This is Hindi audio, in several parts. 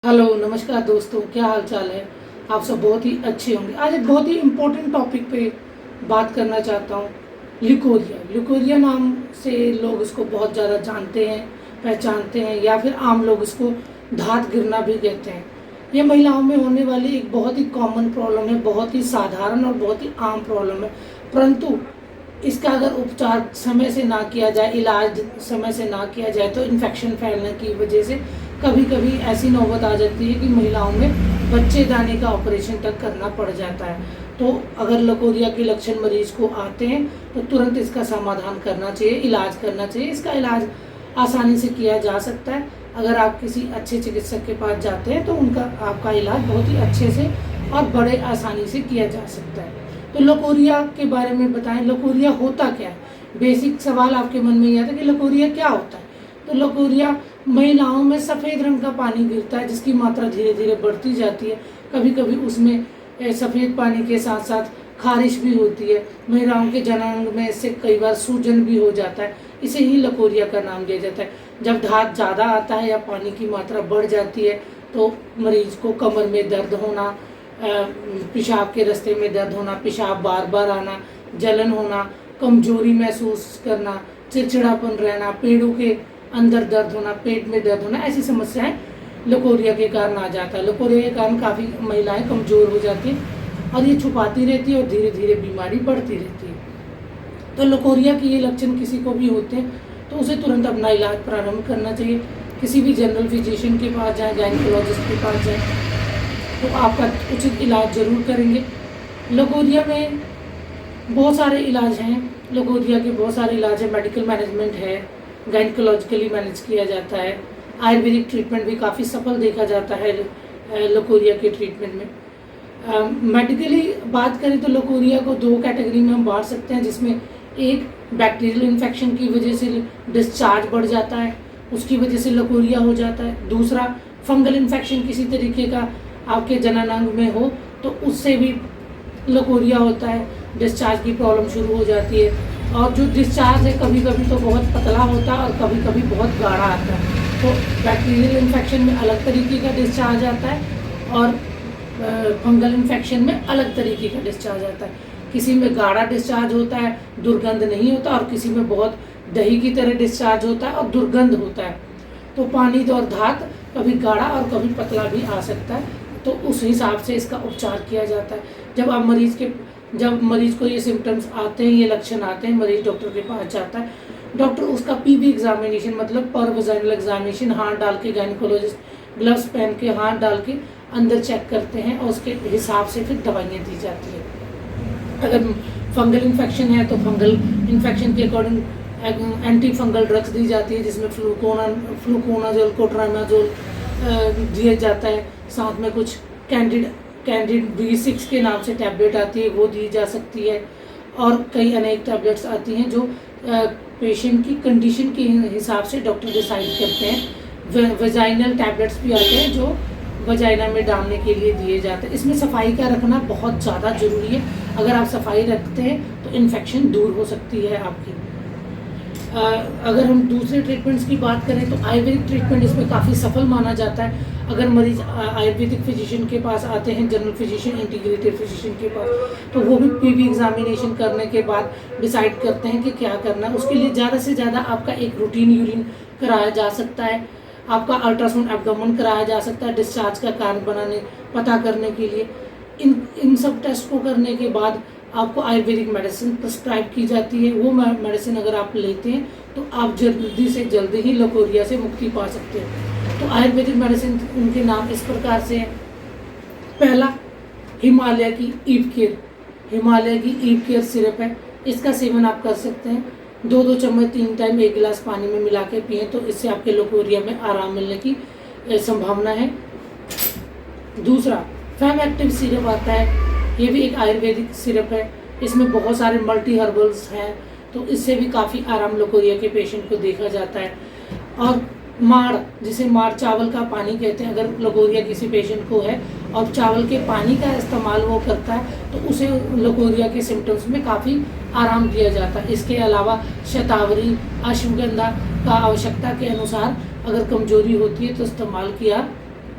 हेलो नमस्कार दोस्तों, क्या हाल चाल है। आप सब बहुत ही अच्छे होंगे। आज एक बहुत ही इम्पोर्टेंट टॉपिक पे बात करना चाहता हूँ। ल्यूकोरिया ल्यूकोरिया नाम से लोग इसको बहुत ज़्यादा जानते हैं, पहचानते हैं, या फिर आम लोग इसको धात गिरना भी कहते हैं। ये महिलाओं में होने वाली एक बहुत ही कॉमन प्रॉब्लम है, बहुत ही साधारण और बहुत ही आम प्रॉब्लम है। परंतु इसका अगर उपचार समय से ना किया जाए, इलाज समय से ना किया जाए, तो इन्फेक्शन फैलने की वजह से कभी कभी ऐसी नौबत आ जाती है कि महिलाओं में बच्चेदानी का ऑपरेशन तक करना पड़ जाता है। तो अगर लकोरिया के लक्षण मरीज को आते हैं तो तुरंत इसका समाधान करना चाहिए, इलाज करना चाहिए। इसका इलाज आसानी से किया जा सकता है। अगर आप किसी अच्छे चिकित्सक के पास जाते हैं तो उनका आपका इलाज बहुत ही अच्छे से और बड़े आसानी से किया जा सकता है। तो लकोरिया के बारे में बताएं, लकोरिया होता क्या है। बेसिक सवाल आपके मन में ये आता है कि लकोरिया क्या होता है। तो लकोरिया महिलाओं में सफ़ेद रंग का पानी गिरता है जिसकी मात्रा धीरे धीरे बढ़ती जाती है। कभी कभी उसमें सफ़ेद पानी के साथ साथ खारिश भी होती है। महिलाओं के जनांग में इससे कई बार सूजन भी हो जाता है। इसे ही लकोरिया का नाम दिया जाता है। जब धात ज़्यादा आता है या पानी की मात्रा बढ़ जाती है तो मरीज को कमर में दर्द होना, पेशाब के रास्ते में दर्द होना, पेशाब बार बार आना, जलन होना, कमजोरी महसूस करना, चिड़चिड़ापन रहना, पेड़ों के अंदर दर्द होना, पेट में दर्द होना, ऐसी समस्याएं लकोरिया के कारण आ जाता है। लकोरिया के कारण काफ़ी महिलाएं कमज़ोर हो जाती हैं और ये छुपाती रहती है और धीरे धीरे बीमारी बढ़ती रहती है। तो लकोरिया के ये लक्षण किसी को भी होते हैं तो उसे तुरंत अपना इलाज प्रारंभ करना चाहिए। किसी भी जनरल फिजिशियन के पास जाएँ, गायनिकोलॉजिस्ट के पास जाएँ तो आपका उचित इलाज ज़रूर करेंगे। लकोरिया में बहुत सारे इलाज हैं। लकोरिया के बहुत सारे इलाज हैं। मेडिकल मैनेजमेंट है, गायनिकोलॉजिकली मैनेज किया जाता है। आयुर्वेदिक ट्रीटमेंट भी काफ़ी सफल देखा जाता है लकोरिया के ट्रीटमेंट में। मेडिकली बात करें तो लकोरिया को दो कैटेगरी में हम बांट सकते हैं, जिसमें एक बैक्टीरियल इन्फेक्शन की वजह से डिस्चार्ज बढ़ जाता है, उसकी वजह से लकोरिया हो जाता है। दूसरा फंगल इन्फेक्शन किसी तरीके का आपके जननांग में हो तो उससे भी लकोरिया होता है, डिस्चार्ज की प्रॉब्लम शुरू हो जाती है। और जो डिस्चार्ज है कभी कभी तो बहुत पतला होता है और कभी कभी बहुत गाढ़ा आता है। तो बैक्टीरियल इन्फेक्शन में अलग तरीके का डिस्चार्ज आता है और फंगल इन्फेक्शन में अलग तरीके का डिस्चार्ज आता है। किसी में गाढ़ा डिस्चार्ज होता है, दुर्गंध नहीं होता, और किसी में बहुत दही की तरह डिस्चार्ज होता है और दुर्गंध होता है। तो पानी और धात कभी गाढ़ा और कभी पतला भी आ सकता है, तो उस हिसाब से इसका उपचार किया जाता है। जब मरीज को ये सिम्टम्स आते हैं, ये लक्षण आते हैं, मरीज डॉक्टर के पास जाता है। डॉक्टर उसका पीबी एग्जामिनेशन मतलब पर वजाइनल एग्जामिनेशन हाथ डाल के, गायनिकोलॉजिस्ट ग्लव्स पहन के हाथ डाल के अंदर चेक करते हैं और उसके हिसाब से फिर दवाइयाँ दी जाती है। अगर फंगल इन्फेक्शन है तो फंगल इन्फेक्शन के अकॉर्डिंग एंटी फंगल ड्रग्स दी जाती है, जिसमें फ्लूकोनाजोल, कोट्रामाजोल दिया जाता है। साथ में कुछ कैंडिड B6 के नाम से टैबलेट आती है, वो दी जा सकती है। और कई अनेक टैबलेट्स आती हैं जो पेशेंट की कंडीशन के हिसाब से डॉक्टर डिसाइड करते हैं। वजाइनल टैबलेट्स भी आते हैं जो वजाइना में डालने के लिए दिए जाते हैं। इसमें सफाई का रखना बहुत ज़्यादा ज़रूरी है। अगर आप सफाई रखते हैं तो इन्फेक्शन दूर हो सकती है आपकी। अगर हम दूसरे ट्रीटमेंट्स की बात करें तो आयुर्वेदिक ट्रीटमेंट इसमें काफ़ी सफल माना जाता है। अगर मरीज आयुर्वेदिक फिजिशियन के पास आते हैं, जनरल फिजिशियन, इंटीग्रेटेड फिजिशियन के पास, तो वो भी पीबी एग्जामिनेशन करने के बाद डिसाइड करते हैं कि क्या करना है। उसके लिए ज़्यादा से ज़्यादा आपका एक रूटीन यूरिन कराया जा सकता है, आपका अल्ट्रासाउंड एब्डोमेन कराया जा सकता है डिस्चार्ज का कारण पता करने के लिए। इन सब टेस्ट को करने के बाद आपको आयुर्वेदिक मेडिसिन प्रिस्क्राइब की जाती है। वो मेडिसिन अगर आप लेते हैं तो आप जल्दी से जल्दी ही लकोरिया से मुक्ति पा सकते हैं। तो आयुर्वेदिक मेडिसिन उनके नाम इस प्रकार से हैं। पहला हिमालय की ईव केयर सिरप है। इसका सेवन आप कर सकते हैं। 2-2 चम्मच 3 टाइम 1 गिलास पानी में मिला के पिएँ तो इससे आपके लकोरिया में आराम मिलने की संभावना है। दूसरा फैम एक्टिव सिरप आता है। ये भी एक आयुर्वेदिक सिरप है। इसमें बहुत सारे मल्टी हर्बल्स हैं, तो इससे भी काफ़ी आराम लकोरिया के पेशेंट को देखा जाता है। और माड़, जिसे माड़ चावल का पानी कहते हैं, अगर लकोरिया किसी पेशेंट को है और चावल के पानी का इस्तेमाल वो करता है तो उसे लकोरिया के सिम्टम्स में काफ़ी आराम दिया जाता है। इसके अलावा शतावरी, अश्वगंधा का आवश्यकता के अनुसार अगर कमजोरी होती है तो इस्तेमाल किया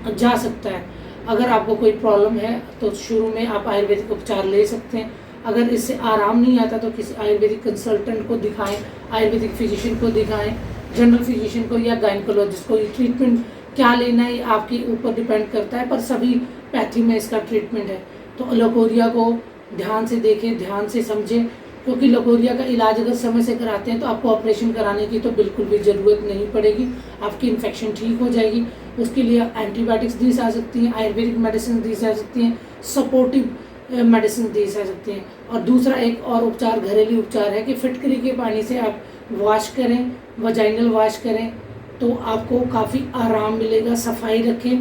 जा सकता है। अगर आपको कोई प्रॉब्लम है तो शुरू में आप आयुर्वेदिक उपचार ले सकते हैं। अगर इससे आराम नहीं आता तो किसी आयुर्वेदिक कंसल्टेंट को दिखाएं, आयुर्वेदिक फिजिशियन को दिखाएं, जनरल फिजिशियन को या गायनकोलॉजिस्ट को। ये ट्रीटमेंट क्या लेना है ये आपके ऊपर डिपेंड करता है, पर सभी पैथी में इसका ट्रीटमेंट है। तो लकोरिया को ध्यान से देखें, ध्यान से समझें, क्योंकि लकोरिया का इलाज अगर समय से कराते हैं तो आपको ऑपरेशन कराने की तो बिल्कुल भी ज़रूरत नहीं पड़ेगी, आपकी इन्फेक्शन ठीक हो जाएगी। उसके लिए एंटीबायोटिक्स दी जा सकती हैं, आयुर्वेदिक मेडिसिन दी जा सकती हैं, सपोर्टिव मेडिसिन दी जा सकती हैं। और दूसरा एक और उपचार घरेलू उपचार है कि फिटकरी के पानी से आप वॉश करें, वजाइनल वॉश करें, तो आपको काफ़ी आराम मिलेगा। सफाई रखें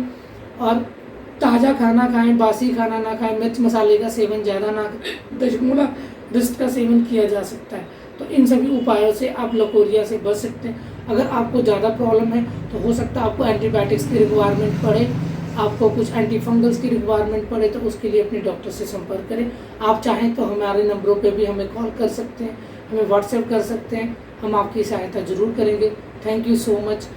और ताज़ा खाना खाएं, बासी खाना ना खाएं, मिर्च मसाले का सेवन ज़्यादा ना करें, दशमूला रिस्ट का सेवन किया जा सकता है। तो इन सभी उपायों से आप लकोरिया से बच सकते हैं। अगर आपको ज़्यादा प्रॉब्लम है तो हो सकता है आपको एंटीबायोटिक्स की रिक्वायरमेंट पड़े, आपको कुछ एंटी फंगल्स की रिक्वायरमेंट पड़े, तो उसके लिए अपने डॉक्टर से संपर्क करें। आप चाहें तो हमारे नंबरों पे भी हमें कॉल कर सकते हैं, हमें व्हाट्सएप कर सकते हैं, हम आपकी सहायता ज़रूर करेंगे। Thank you so much.